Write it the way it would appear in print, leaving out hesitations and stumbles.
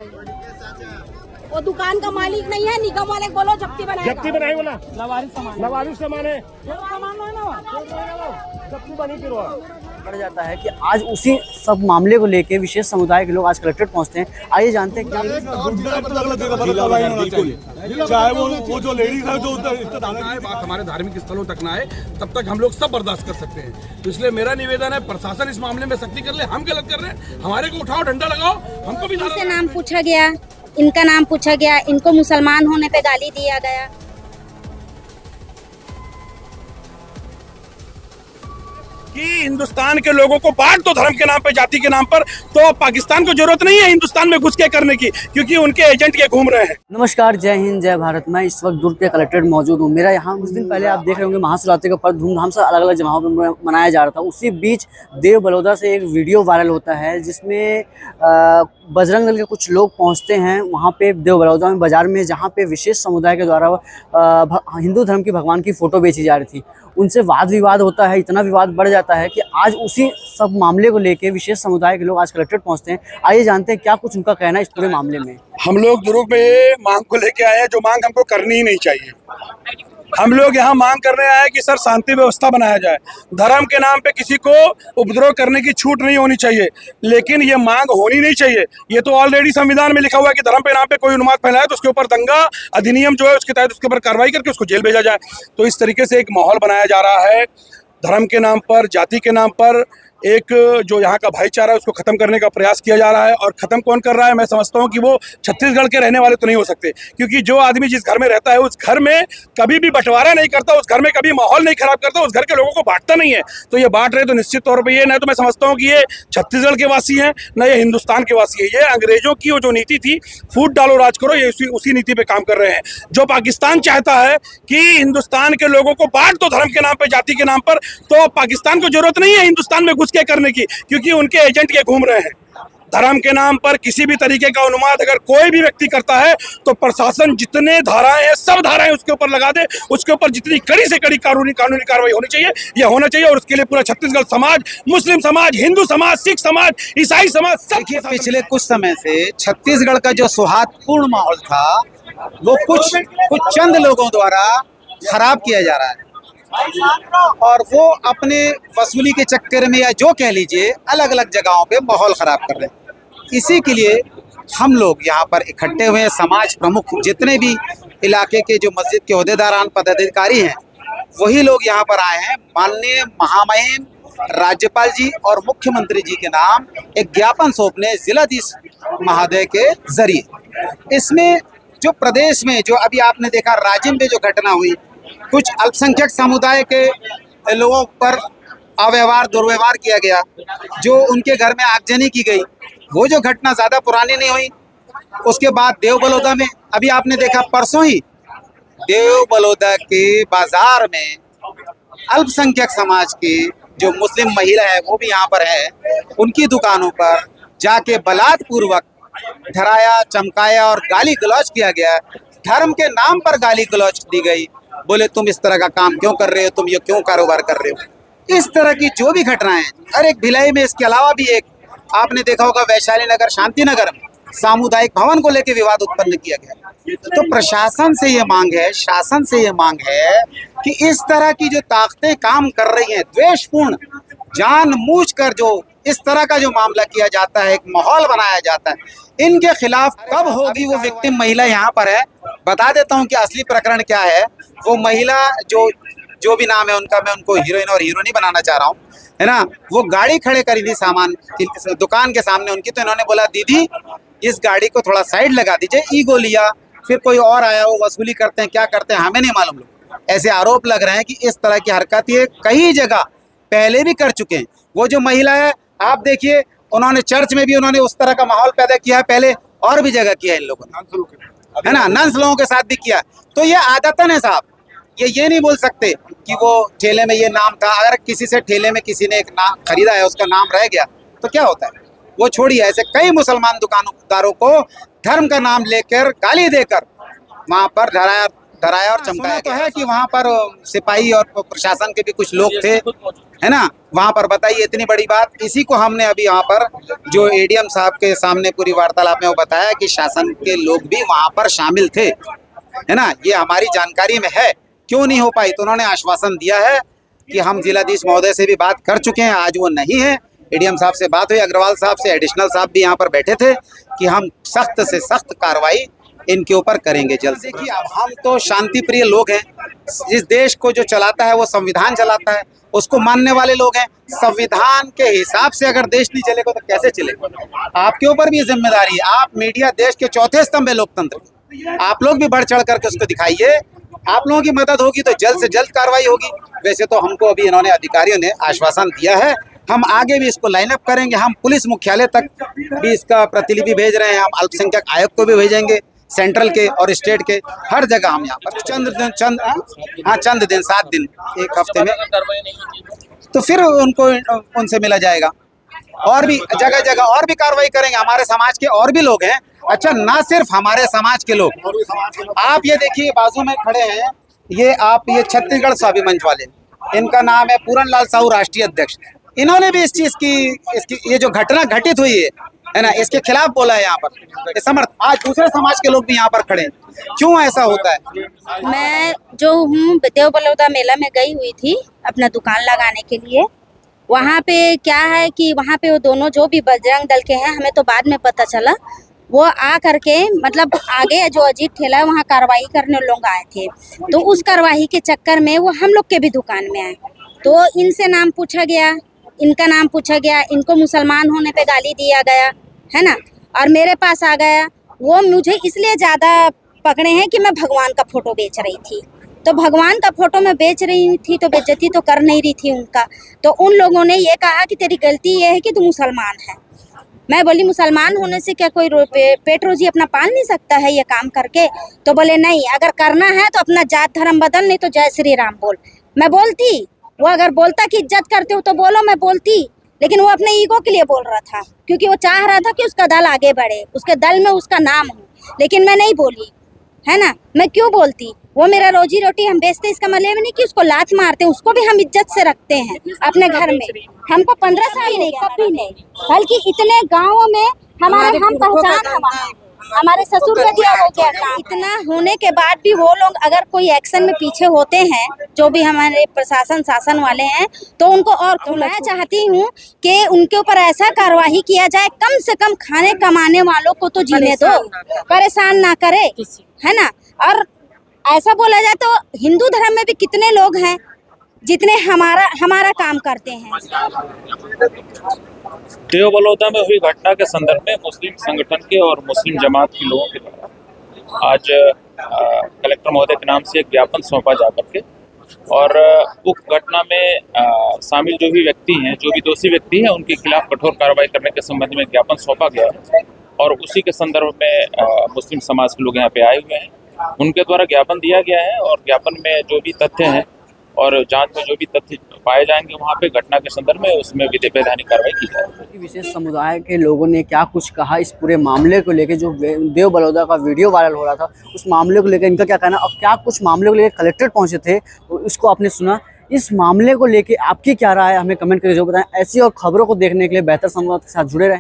वो दुकान का मालिक नहीं है, निगम वाले बोलो जब्ती बनाएगा। जब्ती बनाई बोला लवारिस सामान है, जब्ती बनी फिर बढ़ जाता है कि आज उसी सब मामले को लेके विशेष समुदाय के लोग आज कलेक्ट्रेट पहुंचते हैं। आइए जानते हैं चाहे वो जो लेडीज है जो बात हमारे धार्मिक स्थलों तक ना आए तब तक हम लोग सब बर्दाश्त कर सकते हैं। तो इसलिए मेरा निवेदन है प्रशासन इस मामले में सख्ती कर ले। हम गलत कर रहे हैं, हमारे को उठाओ, डंडा लगाओ, हमको भी। इनसे नाम पूछा गया, इनका नाम पूछा गया, इनको मुसलमान होने पे गाली दिया गया। कि हिंदुस्तान के लोगों को बांट दो धर्म के नाम पे, जाति के नाम पर, तो पाकिस्तान को जरूरत नहीं है हिंदुस्तान में घुस के करने की, क्योंकि उनके एजेंट ये घूम रहे हैं। नमस्कार, जय हिंद, जय भारत। मैं इस वक्त दुर्ग के कलेक्ट्रेट मौजूद हूँ। मेरा यहाँ कुछ दिन पहले आप देख रहे होंगे महाशिवरात्रि का पर्व धूमधाम से अलग अलग जगहों पर मनाया जा रहा था। उसी बीच देव बलौदा से एक वीडियो वायरल होता है जिसमें बजरंग दल के कुछ लोग पहुँचते हैं वहाँ पे देव बलौदा में बाजार में, जहाँ पे विशेष समुदाय के द्वारा हिंदू धर्म की भगवान की फ़ोटो बेची जा रही थी। उनसे वाद विवाद होता है, इतना विवाद बढ़ जाता है कि आज उसी सब मामले को लेके विशेष समुदाय के लोग आज कलेक्ट्रेट पहुंचते हैं। आइए जानते हैं क्या कुछ उनका कहना है इस पूरे मामले में। हम लोग दुर्ग में मांग को लेके आए हैं, जो मांग हमको करनी ही नहीं चाहिए। हम लोग यहाँ मांग करने आए हैं कि सर शांति व्यवस्था बनाया जाए, धर्म के नाम पे किसी को उपद्रव करने की छूट नहीं होनी चाहिए, लेकिन ये मांग होनी नहीं चाहिए। ये तो ऑलरेडी संविधान में लिखा हुआ है कि धर्म के नाम पे कोई उन्माद फैलाए तो उसके ऊपर दंगा अधिनियम जो है उसके तहत उसके ऊपर कार्रवाई करके उसको जेल भेजा जाए। तो इस तरीके से एक माहौल बनाया जा रहा है धर्म के नाम पर, जाति के नाम पर। एक जो यहाँ का भाईचारा है उसको खत्म करने का प्रयास किया जा रहा है। और खत्म कौन कर रहा है? मैं समझता हूँ कि वो छत्तीसगढ़ के रहने वाले तो नहीं हो सकते, क्योंकि जो आदमी जिस घर में रहता है उस घर में कभी भी बंटवारा नहीं करता, उस घर में कभी माहौल नहीं खराब करता, उस घर के लोगों को बांटता नहीं है। तो ये बांट रहे तो निश्चित तौर पर ये, न तो मैं समझता हूँ कि ये छत्तीसगढ़ के वासी हैं, न ये हिंदुस्तान के वासी है। ये अंग्रेजों की वो जो नीति थी, फूट डालो राज करो, ये उसी नीति पे काम कर रहे हैं। जो पाकिस्तान चाहता है कि हिंदुस्तान के लोगों को बांट दो धर्म के नाम पर, जाति के नाम पर, तो पाकिस्तान को जरूरत नहीं है हिंदुस्तान में घुस के करने की, क्योंकि उनके एजेंट ये घूम रहे हैं। धर्म के नाम पर किसी भी तरीके का उन्माद अगर कोई भी व्यक्ति करता है तो प्रशासन जितने धाराएं हैं सब धाराएं उसके ऊपर लगा दे, उसके ऊपर जितनी कड़ी से कड़ी कानूनी कार्रवाई होनी चाहिए, यह होना चाहिए। और उसके लिए पूरा छत्तीसगढ़ समाज, मुस्लिम समाज, हिंदू समाज, सिख समाज, ईसाई समाज सब। पिछले कुछ समय से छत्तीसगढ़ का जो सौहार्दपूर्ण माहौल था वो कुछ चंद लोगों द्वारा खराब किया जा रहा है, और वो अपने वसूली के चक्कर में या जो कह लीजिए अलग अलग जगहों पे माहौल खराब कर रहे हैं। इसी के लिए हम लोग यहाँ पर इकट्ठे हुए हैं। समाज प्रमुख जितने भी इलाके के जो मस्जिद के ओहदेदारान पदाधिकारी हैं वही लोग यहाँ पर आए हैं। माननीय महामहिम राज्यपाल जी और मुख्यमंत्री जी के नाम एक ज्ञापन सौंपने जिलाधीश महोदय के जरिए। इसमें जो प्रदेश में जो अभी आपने देखा राजिम में जो घटना हुई, कुछ अल्पसंख्यक समुदाय के लोगों पर अव्यवहार दुर्व्यवहार किया गया, जो उनके घर में आगजनी की गई, वो जो घटना ज़्यादा पुरानी नहीं हुई। उसके बाद देव बलौदा में अभी आपने देखा परसों ही देव बलौदा के बाजार में अल्पसंख्यक समाज की जो मुस्लिम महिला है वो भी यहाँ पर है, उनकी दुकानों पर जाके बलात्पूर्वक धराया, चमकाया और गाली गलौज किया गया। धर्म के नाम पर गाली गलौज दी गई, बोले तुम इस तरह का काम क्यों कर रहे हो, तुम ये क्यों कारोबार कर रहे हो। इस तरह की जो भी घटनाएं, और एक भिलाई में इसके अलावा भी एक आपने देखा होगा वैशाली नगर, शांति नगर में सामुदायिक भवन को लेकर विवाद उत्पन्न किया गया। तो प्रशासन से ये मांग है, शासन से ये मांग है कि इस तरह की जो ताकतें काम कर रही हैं, द्वेषपूर्ण जानबूझकर जो इस तरह का जो मामला किया जाता है, एक माहौल बनाया जाता है, इनके खिलाफ कब होगी वो विक्टिम महिला यहाँ पर है। बता देता हूँ कि असली प्रकरण क्या है। वो महिला जो भी नाम है उनका, मैं उनको हीरोइन और हीरो नहीं बनाना चाह रहा हूँ, है ना। वो गाड़ी खड़े करी थी सामान की दुकान के सामने उनकी, तो इन्होंने बोला दीदी इस गाड़ी को थोड़ा साइड लगा दीजिए। ईगो लिया, फिर कोई और आया, वो वसूली करते हैं, क्या करते हैं हमें नहीं मालूम। लोग ऐसे आरोप लग रहे हैं कि इस तरह की हरकत ये कई जगह पहले भी कर चुके हैं। वो जो महिला है आप देखिए, उन्होंने चर्च में भी उन्होंने उस तरह का माहौल पैदा किया है पहले, और भी जगह किया है इन लोगों ने, है ना, नंस लोगों के साथ भी किया। तो ये आदतन है साहब, ये नहीं बोल सकते कि वो ठेले में ये नाम था। अगर किसी से ठेले में किसी ने एक नाम खरीदा है, उसका नाम रह गया तो क्या होता है, वो छोड़िए। ऐसे कई मुसलमान दुकानदारों को धर्म का नाम लेकर गाली देकर वहाँ पर डराया और चमकाया तो है कि वहाँ पर सिपाही और प्रशासन के भी कुछ लोग थे, है ना। वहाँ पर बताइए इतनी बड़ी बात, इसी को हमने अभी यहाँ पर जो एडीएम साहब के सामने पूरी वार्तालाप में वो बताया कि शासन के लोग भी वहाँ पर शामिल थे, है ना। ये हमारी जानकारी में है, क्यों नहीं हो पाई, तो उन्होंने आश्वासन दिया है कि हम जिलाधीश महोदय से भी बात कर चुके हैं, आज वो नहीं है। एडीएम साहब से बात हुई, अग्रवाल साहब से, एडिशनल साहब भी यहाँ पर बैठे थे कि हम सख्त से सख्त कार्रवाई इनके ऊपर करेंगे जल्द से। देखिए अब हम तो शांति प्रिय लोग हैं, जिस देश को जो चलाता है वो संविधान चलाता है, उसको मानने वाले लोग हैं। संविधान के हिसाब से अगर देश नहीं चलेगा तो कैसे चलेगा। आपके ऊपर भी जिम्मेदारी है, आप मीडिया देश के चौथे स्तंभ है लोकतंत्र के, आप लोग भी बढ़ चढ़ करके उसको दिखाइए। आप लोगों की मदद होगी तो जल्द से जल्द कार्रवाई होगी। वैसे तो हमको अभी इन्होंने अधिकारियों ने आश्वासन दिया है, हम आगे भी इसको लाइन अप करेंगे। हम पुलिस मुख्यालय तक भी इसका प्रतिलिपि भेज रहे हैं, हम अल्पसंख्यक आयोग को भी भेजेंगे, सेंट्रल के और स्टेट के, हर जगह हम यहाँ पर चंद दिन 7 दिन 1 हफ्ते में तो फिर उनको उनसे मिला जाएगा। और भी जगह जगह और भी कार्रवाई करेंगे। हमारे समाज के और भी लोग हैं, अच्छा ना सिर्फ हमारे समाज के लोग, आप ये देखिए बाजू में खड़े हैं, ये छत्तीसगढ़ स्वाभिमान मंच वाले, इनका नाम है पूरन लाल साहू, राष्ट्रीय अध्यक्ष। इन्होंने भी इस चीज की इसकी ये जो घटना घटित हुई है ना, इसके खिलाफ बोला है यहाँ पर समर्थ। आज दूसरे समाज के लोग भी यहाँ पर खड़े हैं, क्यों ऐसा होता है। मैं जो हूँ देव बलौदा मेला में गई हुई थी अपना दुकान लगाने के लिए। वहाँ पे क्या है कि वहाँ पे वो दोनों जो भी बजरंग दल के हैं, हमें तो बाद में पता चला, वो आ करके मतलब आगे जो अजीत ठेला है वहाँ कार्रवाई करने लोग आए थे। तो उस कार्रवाई के चक्कर में वो हम लोग के भी दुकान में आए, तो इनसे नाम पूछा गया, इनका नाम पूछा गया, इनको मुसलमान होने पे गाली दिया गया, है ना। और मेरे पास आ गया, वो मुझे इसलिए ज़्यादा पकड़े हैं कि मैं भगवान का फोटो बेच रही थी। तो भगवान का फोटो मैं बेच रही थी तो बेइज्जती तो कर नहीं रही थी उनका। तो उन लोगों ने ये कहा कि तेरी गलती ये है कि तू मुसलमान है। मैं बोली मुसलमान होने से क्या कोई पेट रोजी अपना पाल नहीं सकता है ये काम करके। तो बोले नहीं, अगर करना है तो अपना जात धर्म बदल, नहीं तो जय श्री राम बोल। मैं बोलती, वो अगर बोलता कि इज्जत करते हो तो बोलो, मैं बोलती, लेकिन वो अपने ईगो के लिए बोल रहा था, क्योंकि वो चाह रहा था कि उसका दल आगे बढ़े, उसके दल में उसका नाम हो। लेकिन मैं नहीं बोली, है ना। मैं क्यों बोलती, वो मेरा रोजी रोटी हम बेचते, इसका मतलब नहीं कि उसको लात मारते हैं, उसको भी हम इज्जत से रखते हैं अपने घर में। हमको 15 साल नहीं, कभी नहीं, बल्कि इतने गाँवों में हमारे हम पहचान है वहाँ, हमारे ससुर का दिया हो गया था। इतना होने के बाद भी वो लोग अगर कोई एक्शन में पीछे होते हैं, जो भी हमारे प्रशासन शासन वाले हैं, तो उनको और तो मैं चाहती हूँ कि उनके ऊपर ऐसा कार्रवाई किया जाए, कम से कम खाने कमाने वालों को तो जीने दो, परेशान ना करे, है ना। और ऐसा बोला जाए तो हिंदू धर्म में भी कितने लोग हैं जितने हमारा काम करते हैं। देव बलौदा में हुई घटना के संदर्भ में मुस्लिम संगठन के और मुस्लिम जमात के लोगों के द्वारा आज कलेक्टर महोदय के नाम से एक ज्ञापन सौंपा जा करके, और उक्त घटना में शामिल जो भी व्यक्ति हैं, जो भी दोषी व्यक्ति हैं, उनके खिलाफ कठोर कार्रवाई करने के संबंध में ज्ञापन सौंपा गया है। और उसी के संदर्भ में मुस्लिम समाज के लोग यहाँ पे आए हुए हैं, उनके द्वारा ज्ञापन दिया गया है। और ज्ञापन में जो भी तथ्य हैं और जांच में जो भी तथ्य पाए जाएंगे वहाँ पे घटना के संदर्भ में, उसमें विधि वैधानिक कार्रवाई की जाएगी। विशेष समुदाय के लोगों ने क्या कुछ कहा इस पूरे मामले को लेकर, जो देव बलौदा का वीडियो वायरल हो रहा था, उस मामले को लेकर इनका क्या कहना, और क्या कुछ मामले को लेकर कलेक्ट्रेट पहुंचे थे, उसको आपने सुना। इस मामले को लेकर आपकी क्या राय है, हमें कमेंट करके जो बताएं। ऐसी और खबरों को देखने के लिए बेहतर संवाद के साथ जुड़े रहें।